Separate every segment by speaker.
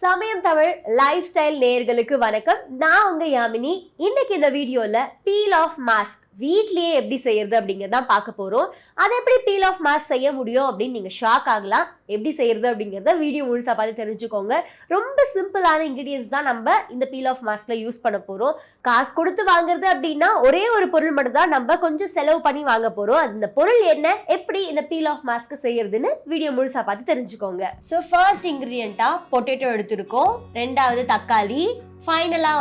Speaker 1: சமயம் Tamil life style நேயர்களுக்கு வணக்கம். நான் உங்க யாமினி. இன்னைக்கு இந்த வீடியோல பீல் ஆஃப் மாஸ்க் வீட்லயே எப்படி செய்யறது அப்படிங்கறத பார்க்க போறோம். அதை எப்படி பீல் ஆஃப் மாஸ்க் செய்ய முடியும் அப்படின்னு நீங்க ஷாக் ஆகலாம். எப்படி செய்யறது அப்படிங்கறத வீடியோ முழுசா பார்த்து தெரிஞ்சுக்கோங்க. ரொம்ப சிம்பிளான இன்கிரிடியன்ஸ் தான் நம்ம இந்த பீல் ஆஃப் மாஸ்க்ல யூஸ் பண்ண போறோம். காசு கொடுத்து வாங்குறது அப்படின்னா ஒரே ஒரு பொருள் மட்டும் தான் நம்ம கொஞ்சம் செலவு பண்ணி வாங்க போறோம். அந்த பொருள் என்ன, எப்படி இந்த பீல் ஆஃப் மாஸ்க் செய்யறதுன்னு வீடியோ முழுசா பார்த்து தெரிஞ்சுக்கோங்க. ஸோ ஃபர்ஸ்ட் இன்கிரிடியன்ட்டா பொட்டேட்டோ எடுத்திருக்கோம், ரெண்டாவது தக்காளி, ஃபைனலா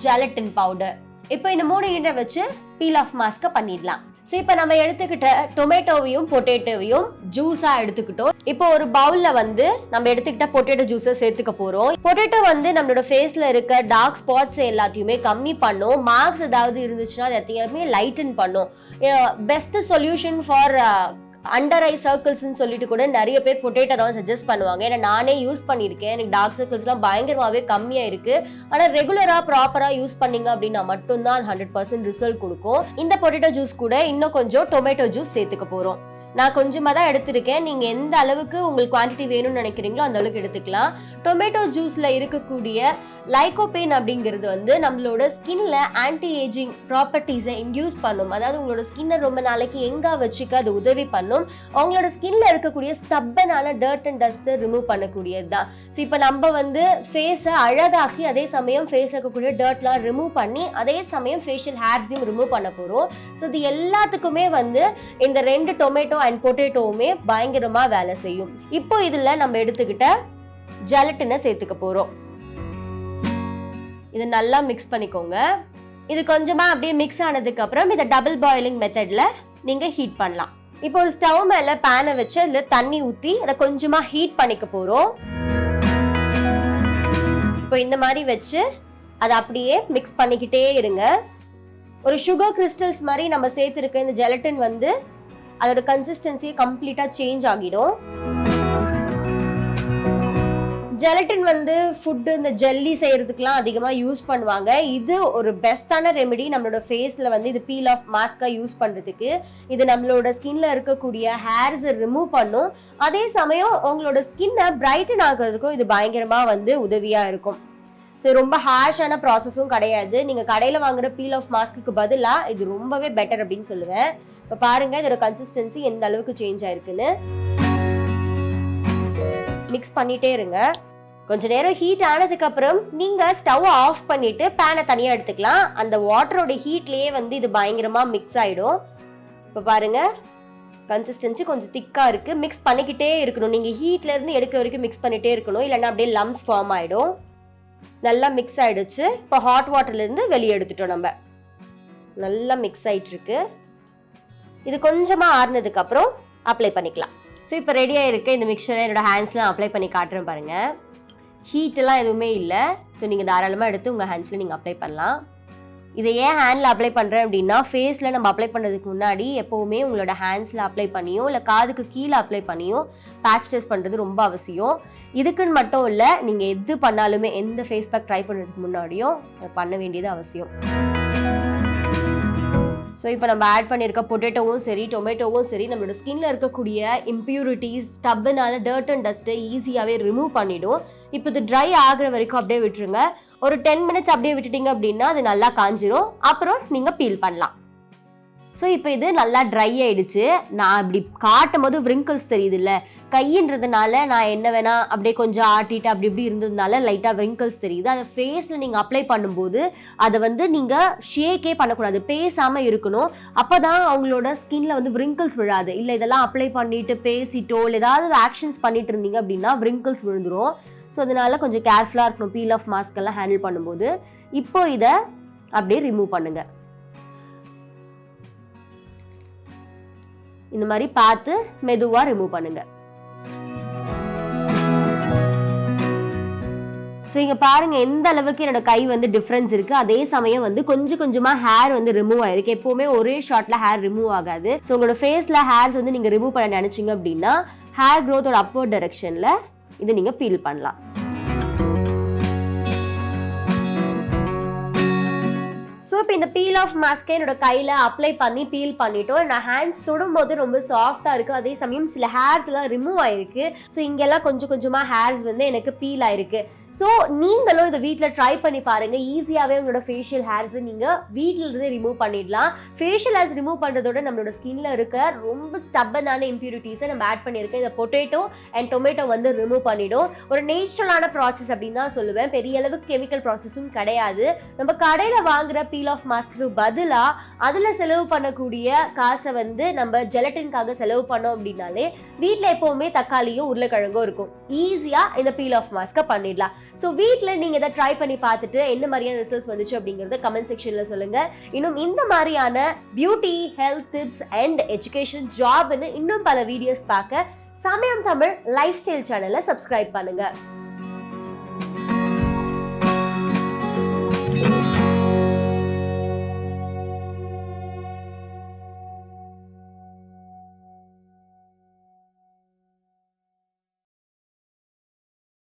Speaker 1: ஜெலட்டின் பவுடர். இப்போ இந்த 3 இன்கிரிடியன்ட் வச்சு பீல் ஆஃப் மாஸ்க பண்ணிடலாம். ஸோ இப்போ நம்ம எடுத்துக்கிட்ட டொமேட்டோவையும் பொட்டேட்டோவையும் ஜூஸா எடுத்துக்கிட்டோம். இப்போ ஒரு பவுல்ல நம்ம எடுத்துக்கிட்ட பொட்டேட்டோ ஜூஸை சேர்த்துக்க போறோம். பொட்டேட்டோ நம்மளோட ஃபேஸ்ல இருக்க டார்க் ஸ்பாட்ஸ் எல்லாத்தையுமே கம்மி பண்ணும். மார்க்ஸ் ஏதாவது இருந்துச்சுன்னா அது எல்லாத்தையுமே லைட்டன் பண்ணும். Best solution for under eye சர்க்கிள்ஸ்ன்னு சொல்லிட்டு கூட நிறைய பேர் பொட்டேட்டோ தான் சஜஸ்ட் பண்ணுவாங்க. ஏன்னா நானே யூஸ் பண்ணியிருக்கேன். எனக்கு டார்க் சர்க்கிள்ஸ்லாம் பயங்கரமாகவே கம்மியாக இருக்கு. ஆனால் ரெகுலராக ப்ராப்பராக யூஸ் பண்ணீங்க அப்படின்னா மட்டும்தான் அது 100% ரிசல்ட் கொடுக்கும். இந்த பொட்டேட்டோ ஜூஸ் கூட இன்னும் கொஞ்சம் டொமேட்டோ ஜூஸ் சேர்த்துக்க போகிறோம். நான் கொஞ்சமாக தான் எடுத்திருக்கேன். நீங்கள் எந்த அளவுக்கு உங்களுக்கு குவான்டிட்டி வேணும்னு நினைக்கிறீங்களோ அந்த அளவுக்கு எடுத்துக்கலாம். டொமேட்டோ ஜூஸில் இருக்கக்கூடிய லைகோபேன் அப்படிங்கிறது நம்மளோட ஸ்கின்ல ஆன்டி ஏஜிங் ப்ராப்பர்ட்டிஸை இன்டியூஸ் பண்ணும். அதாவது உங்களோட ஸ்கின்னை ரொம்ப நாளைக்கு எங்கே வச்சுக்க அது உதவி பண்ணும். அவங்களோட ஸ்கின்ல இருக்கக்கூடிய ஸ்டப்பனான டர்ட் அண்ட் டஸ்ட்டை ரிமூவ் பண்ணக்கூடியது தான். ஸோ இப்போ நம்ம ஃபேஸை அழகாக்கி அதே சமயம் ஃபேஸ் இருக்கக்கூடிய டர்ட்லாம் ரிமூவ் பண்ணி அதே சமயம் ஃபேஷியல் ஹேர்ஸையும் ரிமூவ் பண்ண போகிறோம். ஸோ இது எல்லாத்துக்குமே இந்த 2 டொமேட்டோ அண்ட் பொட்டேட்டோவுமே பயங்கரமாக வேலை செய்யும். இப்போ இதில் நம்ம எடுத்துக்கிட்ட ஜெலட்டினை சேர்த்துக்க போகிறோம். இதை நல்லா மிக்ஸ் பண்ணிக்கோங்க. இது கொஞ்சமா அப்படியே மிக்ஸ் ஆனதுக்கு அப்புறம் இதை டபுள் பாயிலிங் மெத்தட்ல நீங்க ஹீட் பண்ணலாம். இப்போ ஒரு ஸ்டவ் மேல பேனை வச்சு அதுல தண்ணி ஊத்தி அதை கொஞ்சமா ஹீட் பண்ணிக்க போறோம். இப்போ இந்த மாதிரி வச்சு அதை அப்படியே மிக்ஸ் பண்ணிக்கிட்டே இருங்க. ஒரு சுகர் கிறிஸ்டல்ஸ் மாதிரி நம்ம சேர்த்துருக்க இந்த ஜெலட்டின் அதோட கன்சிஸ்டன்சியை கம்ப்ளீட்டா சேஞ்ச் ஆகிடும். ஜெலட்டின் ஃபுட் இந்த ஜெல்லி செய்யறதுக்குலாம் அதிகமாக யூஸ் பண்ணுவாங்க. இது ஒரு பெஸ்டான ரெமெடி நம்மளோட ஃபேஸில் இது பீல் ஆஃப் மாஸ்கா யூஸ் பண்ணுறதுக்கு. இது நம்மளோட ஸ்கின்ல இருக்கக்கூடிய ஹேர்ஸை ரிமூவ் பண்ணும். அதே சமயம் உங்களோட ஸ்கின்னை பிரைட்டன் ஆகிறதுக்கும் இது பயங்கரமாக உதவியாக இருக்கும். ஸோ ரொம்ப ஹார்ஷான ப்ராசஸும் கிடையாது. நீங்கள் கடையில் வாங்குற பீல் ஆஃப் மாஸ்க்கு பதிலாக இது ரொம்பவே பெட்டர் அப்படின்னு சொல்லுவேன். இப்போ பாருங்க இதோட கன்சிஸ்டன்சி எந்த அளவுக்கு சேஞ்ச் ஆயிருக்குன்னு. மிக்ஸ் பண்ணிட்டே இருங்க. கொஞ்ச நேரம் ஹீட் ஆனதுக்கு அப்புறம் நீங்க ஸ்டவ் ஆஃப் பண்ணிட்டு பேனை தனியா எடுத்துக்கலாம். அந்த வாட்டரோட ஹீட்லயே இது பயங்கரமா மிக்ஸ் ஆயிடும். இப்ப பாருங்க கன்சிஸ்டன்சி கொஞ்சம் திக்கா இருக்கு. மிக்ஸ் பண்ணிக்கிட்டே இருக்கணும். நீங்க ஹீட்ல இருந்து எடுக்கிற வரைக்கும் மிக்ஸ் பண்ணிட்டே இருக்கணும். இல்லைன்னா அப்படியே லம்ஸ் ஃபார்ம் ஆயிடும். நல்லா மிக்ஸ் ஆயிடுச்சு. இப்போ ஹாட் வாட்டர்ல இருந்து வெளியே எடுத்துட்டோம். நம்ம நல்லா மிக்ஸ் ஆயிட்டு இருக்கு. இது கொஞ்சமா ஆறுனதுக்கு அப்புறம் அப்ளை பண்ணிக்கலாம். ஸோ இப்போ ரெடியாக இருக்க இந்த மிக்சரை என்னோட ஹேண்ட்ஸ்லாம் அப்ளை பண்ணி காட்டுறேன் பாருங்க. ஹீட்டெல்லாம் எதுவுமே இல்லை. ஸோ நீங்கள் தாராளமாக எடுத்து உங்கள் ஹேண்ட்ஸில் நீங்கள் அப்ளை பண்ணலாம். இதை ஏன் ஹேண்டில் அப்ளை பண்ணுறேன் அப்படின்னா, ஃபேஸில் நம்ம அப்ளை பண்ணுறதுக்கு முன்னாடி எப்போவுமே உங்களோட ஹேண்ட்ஸில் அப்ளை பண்ணியும் இல்லை காதுக்கு கீழே அப்ளை பண்ணியும் பேட்ச் டெஸ்ட் பண்ணுறது ரொம்ப அவசியம். இதுக்குன்னு மட்டும் இல்லை, நீங்கள் எது பண்ணாலுமே எந்த ஃபேஸ் பேக் ட்ரை பண்ணுறதுக்கு முன்னாடியும் பண்ண வேண்டியது அவசியம். ஸோ இப்போ நம்ம ஆட் பண்ணியிருக்க பொட்டேட்டோவும் சரி டொமேட்டோவும் சரி நம்மளோட ஸ்கின்ல இருக்கக்கூடிய இம்ப்யூரிட்டிஸ் ஸ்டப்பனான டர்ட் அண்ட் டஸ்ட்டை ஈஸியாகவே ரிமூவ் பண்ணிடும். இப்போ இது ட்ரை ஆகிற வரைக்கும் அப்படியே விட்டுருங்க. ஒரு 10 மினிட்ஸ் அப்படியே விட்டுட்டீங்க அப்படின்னா அது நல்லா காஞ்சிரும். அப்புறம் நீங்கள் பீல் பண்ணலாம். ஸோ இப்போ இது நல்லா ட்ரை ஆயிடுச்சு. நான் இப்படி காட்டும் போது விரிங்கிள்ஸ் தெரியுது இல்லை, கையின்றதுனால நான் என்ன வேணா அப்படியே கொஞ்சம் ஆட்டிட்டு அப்படி இப்படி இருந்ததுனால லைட்டாக விரிங்கிள்ஸ் தெரியுது. அதை ஃபேஸில் நீங்கள் அப்ளை பண்ணும்போது அதை நீங்கள் ஷேக்கே பண்ணக்கூடாது, பேசாமல் இருக்கணும். அப்போ தான் அவங்களோட ஸ்கின்ல விரிங்கிள்ஸ் விழாது. இல்லை இதெல்லாம் அப்ளை பண்ணிட்டு பேசிட்டோ இல்லை ஏதாவது ஆக்ஷன்ஸ் பண்ணிட்டு இருந்தீங்க அப்படின்னா விரிங்கிள்ஸ் விழுந்துடும். ஸோ அதனால கொஞ்சம் கேர்ஃபுல்லாக இருக்கணும் பீல் ஆஃப் மாஸ்க் எல்லாம் ஹேண்டில் பண்ணும்போது. இப்போ இதை அப்படியே ரிமூவ் பண்ணுங்க. இந்த மாதிரி பார்த்து மெதுவாக ரிமூவ் பண்ணுங்க. ஸோ இங்கே பாருங்க எந்த அளவுக்கு என்னோட கை டிஃப்ரென்ஸ் இருக்கு. அதே சமயம் கொஞ்சம் கொஞ்சமாக ஹேர் ரிமூவ் ஆயிருக்கு. எப்பவுமே ஒரே ஷார்ட்ல ஹேர் ரிமூவ் ஆகாது. ஸோ உங்களோட ஃபேஸ்ல ஹேர்ஸ் நீங்க ரிமூவ் பண்ண நினைச்சீங்க அப்படின்னா ஹேர் க்ரோத்தோட அப்வர்ட் டைரக்ஷன்ல இதை நீங்க பீல் பண்ணலாம். ஸோ இப்போ இந்த பீல் ஆஃப் மாஸ்க்கை என்னோட கையில் அப்ளை பண்ணி பீல் பண்ணிட்டோம். நான் ஹேண்ட்ஸ் தொடும்போது ரொம்ப சாஃப்டாக இருக்குது. அதே சமயம் சில ஹேர்ஸ்லாம் ரிமூவ் ஆயிருக்கு. ஸோ இங்கெல்லாம் கொஞ்சம் கொஞ்சமாக ஹேர்ஸ் வந்து எனக்கு பீல் ஆயிருக்கு. ஸோ நீங்களும் இதை வீட்டில் ட்ரை பண்ணி பாருங்க. ஈஸியாகவே உங்களோட ஃபேஷியல் ஹேர்ஸை நீங்கள் வீட்டில் இருந்து ரிமூவ் பண்ணிடலாம். ஃபேஷியல் ஹேர்ஸ் ரிமூவ் பண்ணுறதோட நம்மளோட ஸ்கின்ல இருக்க ரொம்ப ஸ்டப்பனான இம்ப்யூரிட்டிஸை நம்ம ஆட் பண்ணியிருக்கேன். இந்த பொட்டேட்டோ அண்ட் டொமேட்டோ வந்து ரிமூவ் பண்ணிடும். ஒரு நேச்சுரலான ப்ராசஸ் அப்படின்னு தான் சொல்லுவேன். பெரிய அளவுக்கு கெமிக்கல் ப்ராசஸும் கிடையாது. நம்ம கடையில் வாங்குற பீல் ஆஃப் மாஸ்க்கு பதிலாக அதில் செலவு பண்ணக்கூடிய காசை வந்து நம்ம ஜெலட்டின்காக செலவு பண்ணோம் அப்படின்னாலே வீட்டில் எப்போவுமே தக்காளியும் உருளைக்கிழங்கும் இருக்கும். ஈஸியாக இந்த பீல் ஆஃப் மாஸ்க்கை பண்ணிடலாம். ஸோ வீட்டில் நீங்கள் இதை ட்ரை பண்ணி பார்த்துட்டு என்ன மாதிரியான ரிசல்ட்ஸ் வந்துச்சு அப்படிங்கிறத கமெண்ட் செக்ஷனில் சொல்லுங்கள். இன்னும் இந்த மாதிரியான beauty, health tips and education, ஜாப்னு இன்னும் பல வீடியோஸ் பார்க்க சமயம் தமிழ் லைஃப் ஸ்டைல் சேனலை சப்ஸ்கிரைப் பண்ணுங்கள்.